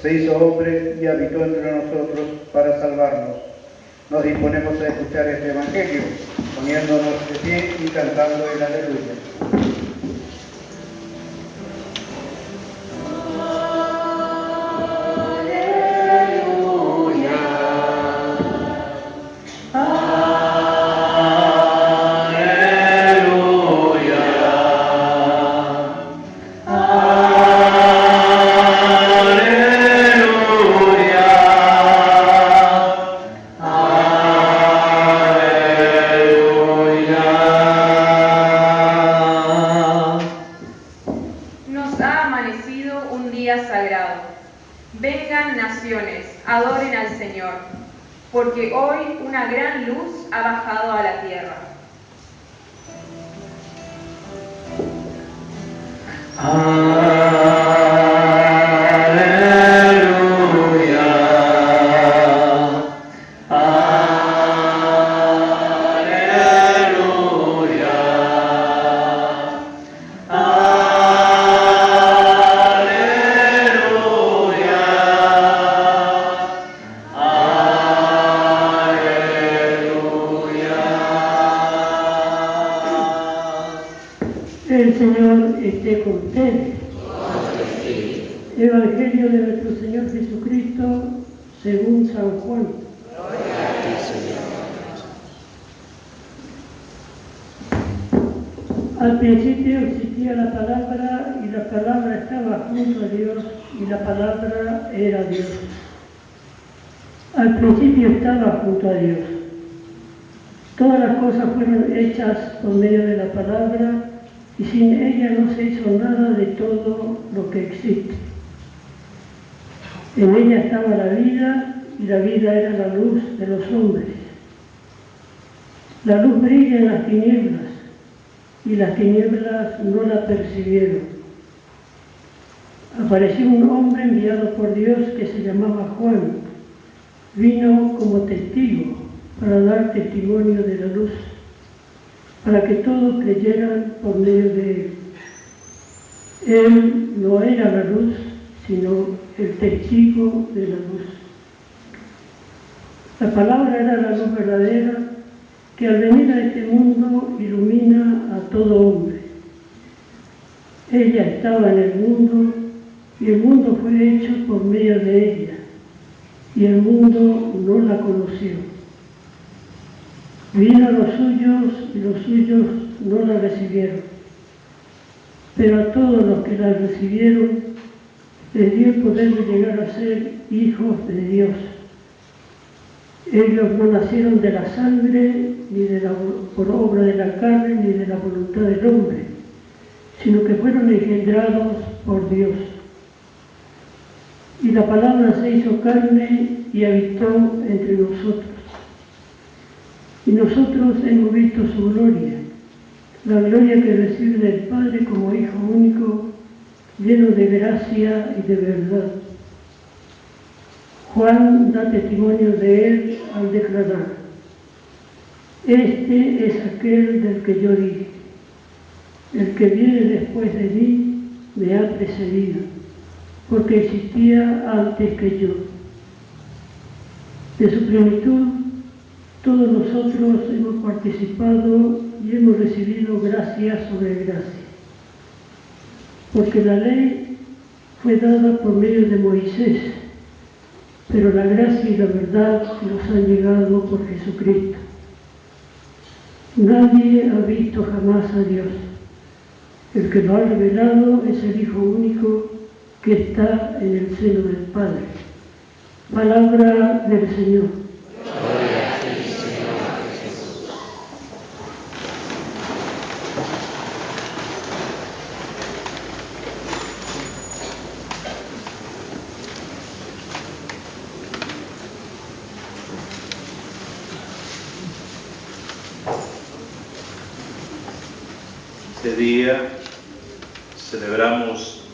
se hizo hombre y habitó entre nosotros para salvarnos. Nos disponemos a escuchar este Evangelio, poniéndonos de pie y cantando el Aleluya. Porque hoy una gran luz ha bajado a la tierra. El Señor esté con ustedes. Evangelio de nuestro Señor Jesucristo según San Juan. Al principio existía la palabra y la palabra estaba junto a Dios y la palabra era Dios. Al principio estaba junto a Dios. Todas las cosas fueron hechas por medio de la palabra y sin ella no se hizo nada de todo lo que existe. En ella estaba la vida y la vida era la luz de los hombres. La luz brilla en las tinieblas y las tinieblas no la percibieron. Apareció un hombre enviado por Dios que se llamaba Juan. Vino como testigo para dar testimonio de la luz, para que todos creyeran por medio de él. Él no era la luz, sino el testigo de la luz. La palabra era la luz verdadera que al venir a este mundo ilumina a todo hombre. Ella estaba en el mundo y el mundo fue hecho por medio de ella, y el mundo no la conoció. Vino a los suyos y los suyos no la recibieron. Pero a todos los que la recibieron les dio el poder de llegar a ser hijos de Dios. Ellos no nacieron de la sangre, ni por obra de la carne, ni de la voluntad del hombre, sino que fueron engendrados por Dios. Y la palabra se hizo carne y habitó entre nosotros. Y nosotros hemos visto su gloria, la gloria que recibe del Padre como Hijo único, lleno de gracia y de verdad. Juan da testimonio de él al declarar: este es aquel del que yo dije, el que viene después de mí me ha precedido, porque existía antes que yo. De su plenitud todos nosotros hemos participado y hemos recibido gracia sobre gracia. Porque la ley fue dada por medio de Moisés, pero la gracia y la verdad nos han llegado por Jesucristo. Nadie ha visto jamás a Dios. El que lo ha revelado es el Hijo único que está en el seno del Padre. Palabra del Señor. Este día celebramos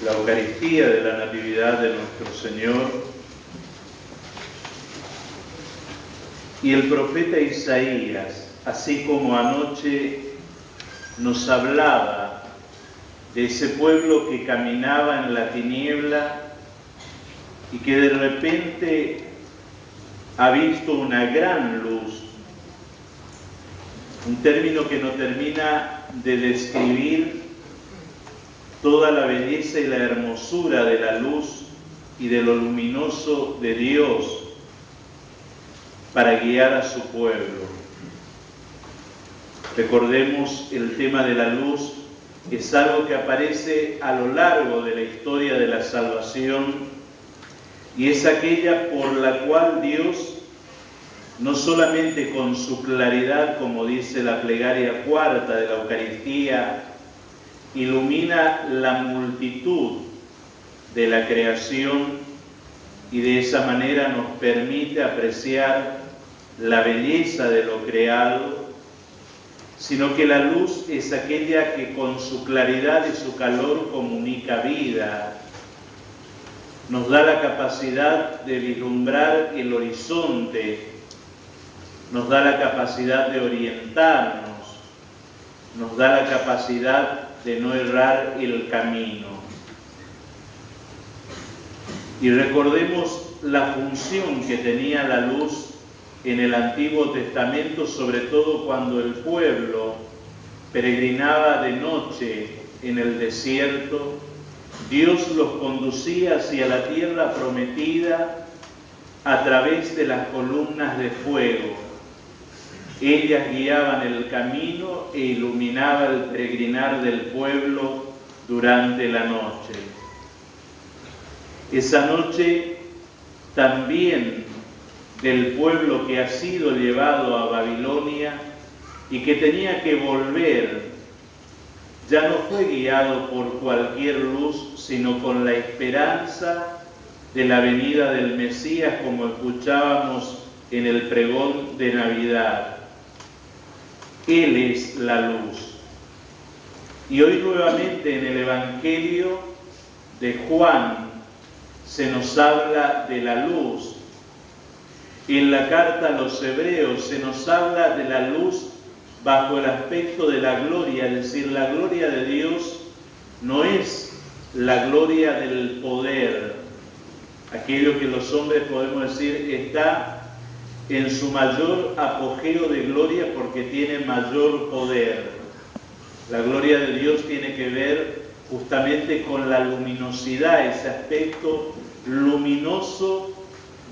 la Eucaristía de la Natividad de nuestro Señor, y el profeta Isaías, así como anoche nos hablaba de ese pueblo que caminaba en la tiniebla y que de repente ha visto una gran luz, un término que no termina de describir toda la belleza y la hermosura de la luz y de lo luminoso de Dios para guiar a su pueblo. Recordemos el tema de la luz, que es algo que aparece a lo largo de la historia de la salvación y es aquella por la cual Dios, no solamente con su claridad, como dice la plegaria cuarta de la Eucaristía, ilumina la multitud de la creación y de esa manera nos permite apreciar la belleza de lo creado, sino que la luz es aquella que con su claridad y su calor comunica vida, nos da la capacidad de vislumbrar el horizonte, nos da la capacidad de orientarnos, nos da la capacidad de no errar el camino. Y recordemos la función que tenía la luz en el Antiguo Testamento, sobre todo cuando el pueblo peregrinaba de noche en el desierto. Dios los conducía hacia la tierra prometida a través de las columnas de fuego. Ellas guiaban el camino e iluminaba el peregrinar del pueblo durante la noche. Esa noche también del pueblo que ha sido llevado a Babilonia y que tenía que volver, ya no fue guiado por cualquier luz, sino con la esperanza de la venida del Mesías, como escuchábamos en el pregón de Navidad. Él es la luz. Y hoy nuevamente en el Evangelio de Juan se nos habla de la luz. En la carta a los Hebreos se nos habla de la luz bajo el aspecto de la gloria, es decir, la gloria de Dios no es la gloria del poder, aquello que los hombres podemos decir está en su mayor apogeo de gloria porque tiene mayor poder. La gloria de Dios tiene que ver justamente con la luminosidad, ese aspecto luminoso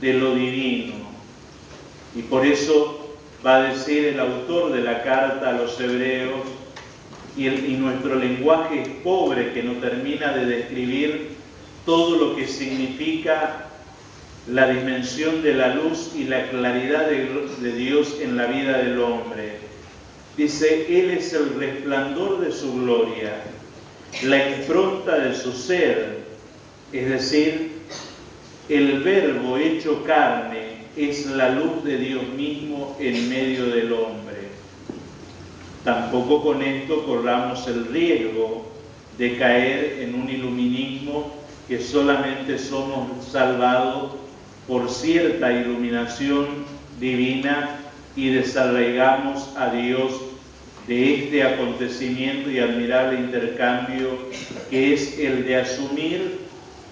de lo divino. Y por eso va a decir el autor de la carta a los Hebreos, y nuestro lenguaje es pobre, que no termina de describir todo lo que significa la dimensión de la luz y la claridad de Dios en la vida del hombre. Dice, Él es el resplandor de su gloria, la impronta de su ser, es decir, el Verbo hecho carne es la luz de Dios mismo en medio del hombre. Tampoco con esto corramos el riesgo de caer en un iluminismo que solamente somos salvados por cierta iluminación divina y desarraigamos a Dios de este acontecimiento y admirable intercambio que es el de asumir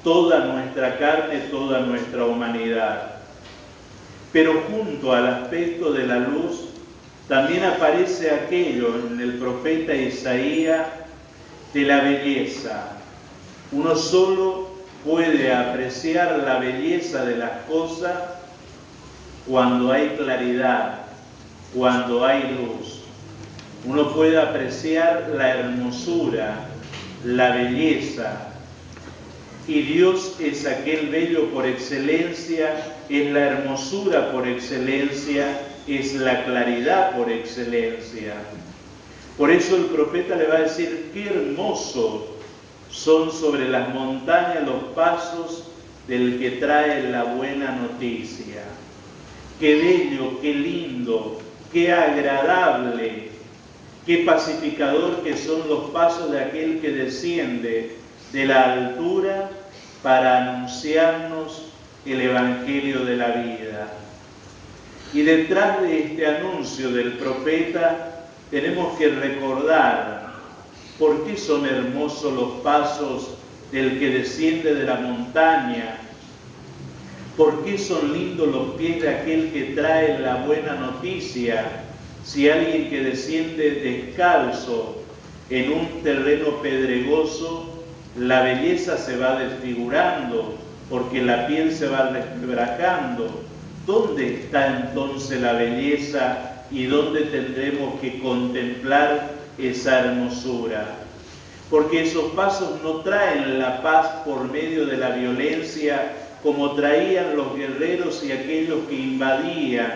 toda nuestra carne, toda nuestra humanidad. Pero junto al aspecto de la luz también aparece aquello en el profeta Isaías de la belleza. Uno solo puede apreciar la belleza de las cosas cuando hay claridad, cuando hay luz. Uno puede apreciar la hermosura, la belleza. Y Dios es aquel bello por excelencia, es la hermosura por excelencia, es la claridad por excelencia. Por eso el profeta le va a decir, qué hermosos son sobre las montañas los pasos del que trae la buena noticia. Qué bello, qué lindo, qué agradable, qué pacificador que son los pasos de aquel que desciende de la altura para anunciarnos el Evangelio de la vida. Y detrás de este anuncio del profeta tenemos que recordar por qué son hermosos los pasos del que desciende de la montaña ¿Por qué son lindos los pies de aquel que trae la buena noticia? Si alguien que desciende descalzo en un terreno pedregoso, la belleza se va desfigurando, porque la piel se va resquebrajando. ¿Dónde está entonces la belleza y dónde tendremos que contemplar esa hermosura? Porque esos pasos no traen la paz por medio de la violencia, como traían los guerreros y aquellos que invadían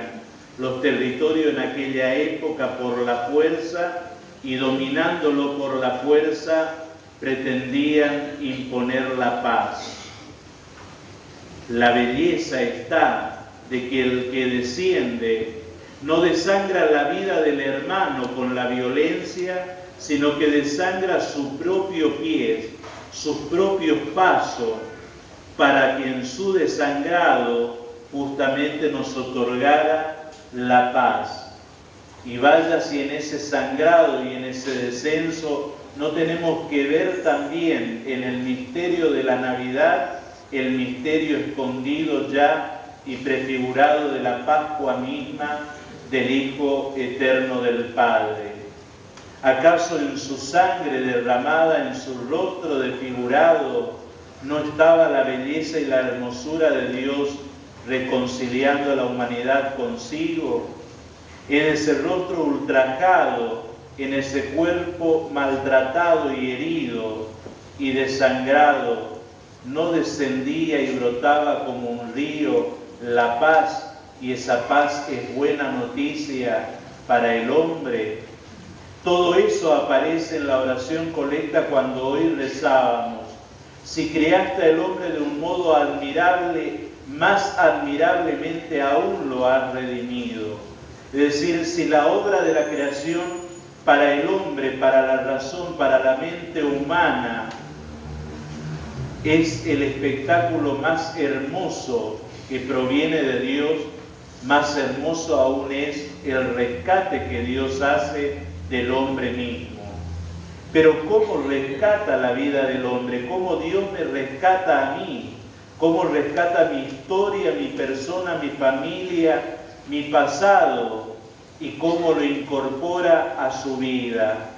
los territorios en aquella época por la fuerza, y dominándolo por la fuerza pretendían imponer la paz. La belleza está de que el que desciende no desangra la vida del hermano con la violencia, sino que desangra su propio pie, sus propios pasos, para que en su desangrado justamente nos otorgara la paz. Y vaya si en ese sangrado y en ese descenso no tenemos que ver también en el misterio de la Navidad, el misterio escondido ya y prefigurado de la Pascua misma del Hijo eterno del Padre. ¿Acaso en su sangre derramada, en su rostro desfigurado, no estaba la belleza y la hermosura de Dios reconciliando a la humanidad consigo? En ese rostro ultrajado, en ese cuerpo maltratado y herido y desangrado, no descendía y brotaba como un río la paz, y esa paz es buena noticia para el hombre. Todo eso aparece en la oración colecta cuando hoy rezábamos. Si creaste al hombre de un modo admirable, más admirablemente aún lo has redimido. Es decir, si la obra de la creación para el hombre, para la razón, para la mente humana, es el espectáculo más hermoso que proviene de Dios, más hermoso aún es el rescate que Dios hace del hombre mismo. Pero ¿cómo rescata la vida del hombre? ¿Cómo Dios me rescata a mí? ¿Cómo rescata mi historia, mi persona, mi familia, mi pasado? ¿Y cómo lo incorpora a su vida?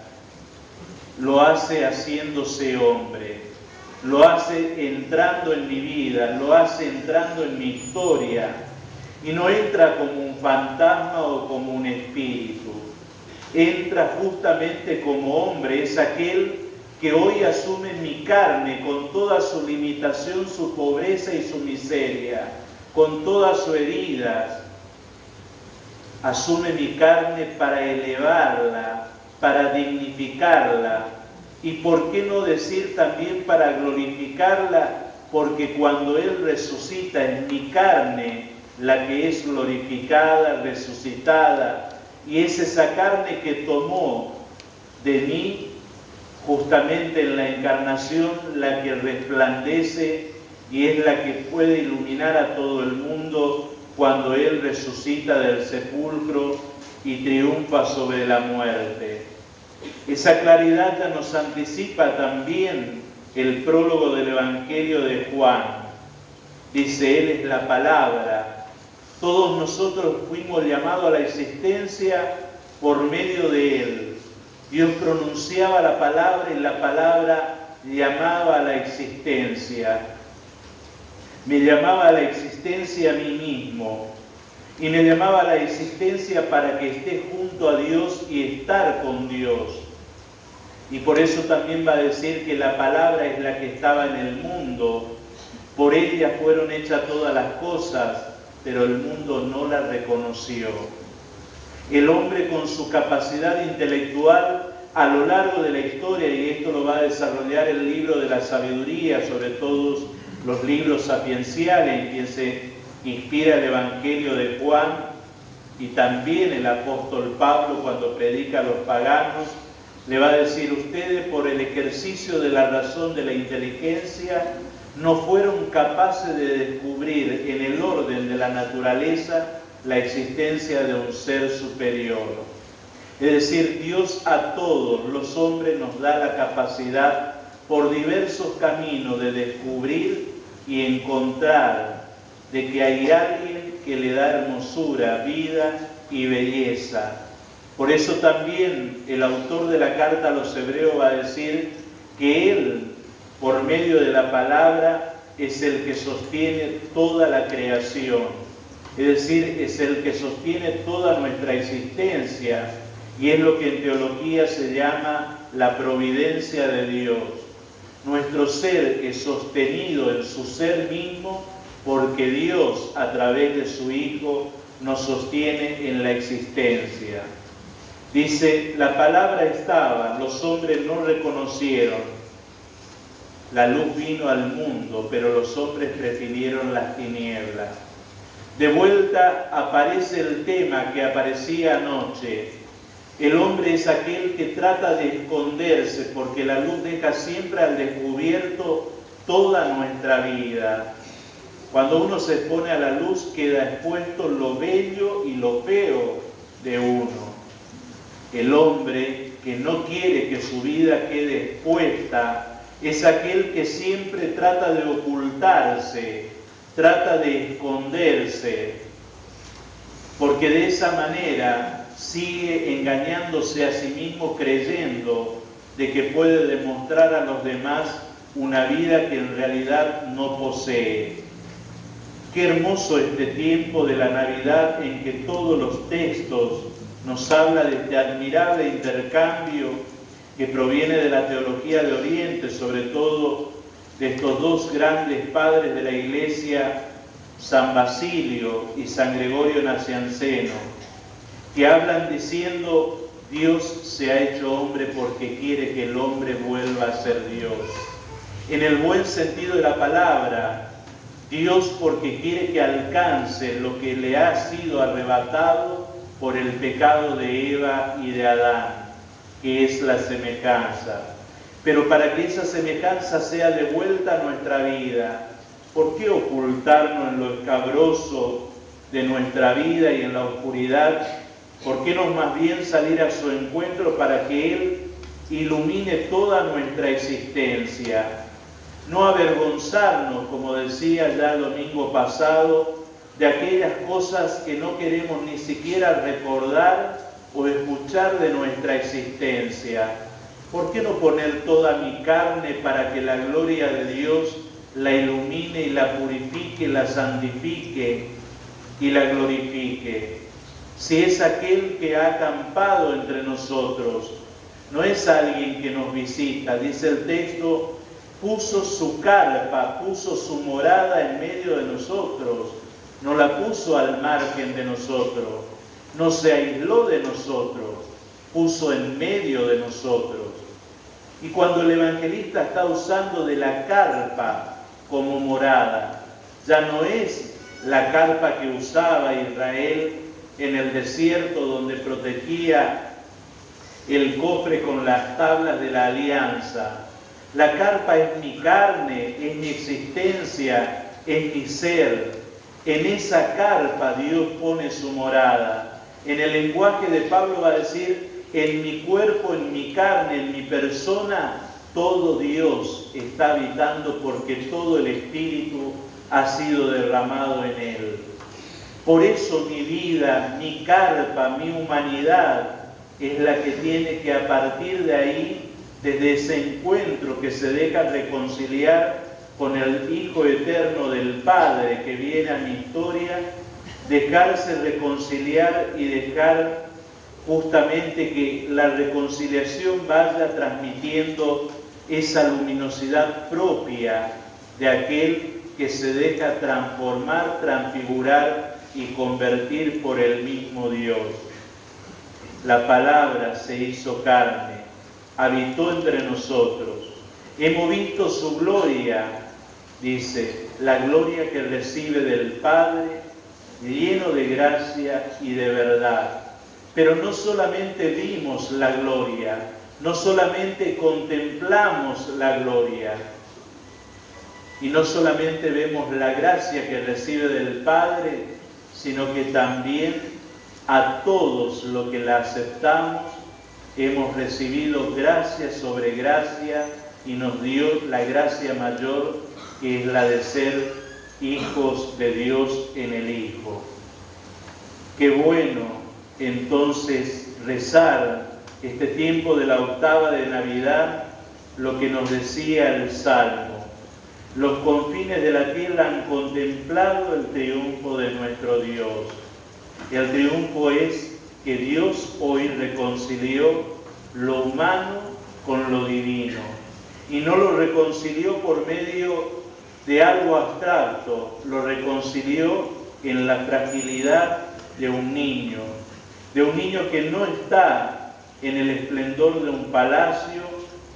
Lo hace haciéndose hombre, lo hace entrando en mi vida, lo hace entrando en mi historia, y no entra como un fantasma o como un espíritu. Entra justamente como hombre, es aquel que hoy asume mi carne con toda su limitación, su pobreza y su miseria, con todas sus heridas. Asume mi carne para elevarla, para dignificarla, y por qué no decir también para glorificarla, porque cuando Él resucita es mi carne la que es glorificada, resucitada, y es esa carne que tomó de mí justamente en la encarnación la que resplandece y es la que puede iluminar a todo el mundo cuando Él resucita del sepulcro y triunfa sobre la muerte. Esa claridad ya nos anticipa también el prólogo del Evangelio de Juan. Dice, Él es la palabra. Todos nosotros fuimos llamados a la existencia por medio de Él. Dios pronunciaba la palabra y la palabra llamaba a la existencia. Me llamaba a la existencia a mí mismo y me llamaba a la existencia para que esté junto a Dios y estar con Dios. Y por eso también va a decir que la palabra es la que estaba en el mundo. Por ella fueron hechas todas las cosas, pero el mundo no la reconoció. El hombre con su capacidad intelectual a lo largo de la historia, y esto lo va a desarrollar el libro de la sabiduría, sobre todos los libros sapienciales en quien se inspira el Evangelio de Juan, y también el apóstol Pablo cuando predica a los paganos, le va a decir, ustedes por el ejercicio de la razón de la inteligencia no fueron capaces de descubrir en el orden de la naturaleza la existencia de un ser superior. Es decir, Dios a todos los hombres nos da la capacidad por diversos caminos de descubrir y encontrar de que hay alguien que le da hermosura, vida y belleza. Por eso también el autor de la carta a los Hebreos va a decir que Él, por medio de la palabra, es el que sostiene toda la creación. Es decir, es el que sostiene toda nuestra existencia y es lo que en teología se llama la providencia de Dios. Nuestro ser es sostenido en su ser mismo porque Dios, a través de su Hijo, nos sostiene en la existencia. Dice, la palabra estaba, los hombres no reconocieron. La luz vino al mundo, pero los hombres prefirieron las tinieblas. De vuelta aparece el tema que aparecía anoche. El hombre es aquel que trata de esconderse porque la luz deja siempre al descubierto toda nuestra vida. Cuando uno se expone a la luz queda expuesto lo bello y lo feo de uno. El hombre que no quiere que su vida quede expuesta es aquel que siempre trata de ocultarse, trata de esconderse, porque de esa manera sigue engañándose a sí mismo creyendo de que puede demostrar a los demás una vida que en realidad no posee. Qué hermoso este tiempo de la Navidad en que todos los textos nos habla de este admirable intercambio que proviene de la teología de Oriente, sobre todo de estos dos grandes padres de la Iglesia, San Basilio y San Gregorio Nacianceno, que hablan diciendo, Dios se ha hecho hombre porque quiere que el hombre vuelva a ser Dios. En el buen sentido de la palabra, Dios porque quiere que alcance lo que le ha sido arrebatado por el pecado de Eva y de Adán, que es la semejanza. Pero para que esa semejanza sea devuelta a nuestra vida, ¿por qué ocultarnos en lo escabroso de nuestra vida y en la oscuridad? ¿Por qué no más bien salir a su encuentro para que Él ilumine toda nuestra existencia? No avergonzarnos, como decía ya el domingo pasado, de aquellas cosas que no queremos ni siquiera recordar o escuchar de nuestra existencia. ¿Por qué no poner toda mi carne para que la gloria de Dios la ilumine y la purifique, la santifique y la glorifique? Si es aquel que ha acampado entre nosotros, no es alguien que nos visita, dice el texto, puso su carpa, puso su morada en medio de nosotros, no la puso al margen de nosotros, no se aisló de nosotros, puso en medio de nosotros. Y cuando el evangelista está usando de la carpa como morada, ya no es la carpa que usaba Israel en el desierto donde protegía el cofre con las tablas de la alianza. La carpa es mi carne, es mi existencia, es mi ser. En esa carpa Dios pone su morada. En el lenguaje de Pablo va a decir, en mi cuerpo, en mi carne, en mi persona, todo Dios está habitando porque todo el Espíritu ha sido derramado en Él. Por eso mi vida, mi carpa, mi humanidad es la que tiene que a partir de ahí, desde ese encuentro que se deja reconciliar con el Hijo Eterno del Padre que viene a mi historia, dejarse reconciliar y dejar justamente que la reconciliación vaya transmitiendo esa luminosidad propia de aquel que se deja transformar, transfigurar y convertir por el mismo Dios. La palabra se hizo carne, habitó entre nosotros. Hemos visto su gloria, dice, la gloria que recibe del Padre, lleno de gracia y de verdad. Pero no solamente vimos la gloria, no solamente contemplamos la gloria, y no solamente vemos la gracia que recibe del Padre, sino que también a todos los que la aceptamos hemos recibido gracia sobre gracia y nos dio la gracia mayor, que es la de ser hijos de Dios en el Hijo. Qué bueno entonces rezar este tiempo de la octava de Navidad, lo que nos decía el Salmo. Los confines de la tierra han contemplado el triunfo de nuestro Dios. El triunfo es que Dios hoy reconcilió lo humano con lo divino. Y no lo reconcilió por medio de algo abstracto, lo reconcilió en la fragilidad de un niño que no está en el esplendor de un palacio,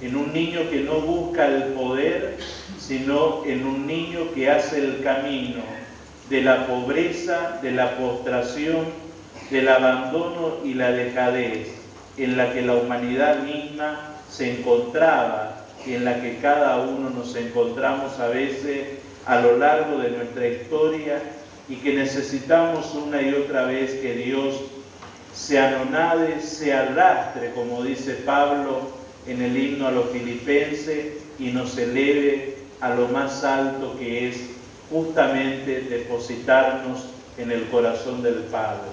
en un niño que no busca el poder, sino en un niño que hace el camino de la pobreza, de la postración, del abandono y la dejadez, en la que la humanidad misma se encontraba y en la que cada uno nos encontramos a veces a lo largo de nuestra historia, y que necesitamos una y otra vez que Dios se anonade, se arrastre, como dice Pablo en el himno a los filipenses, y nos eleve a lo más alto, que es justamente depositarnos en el corazón del Padre.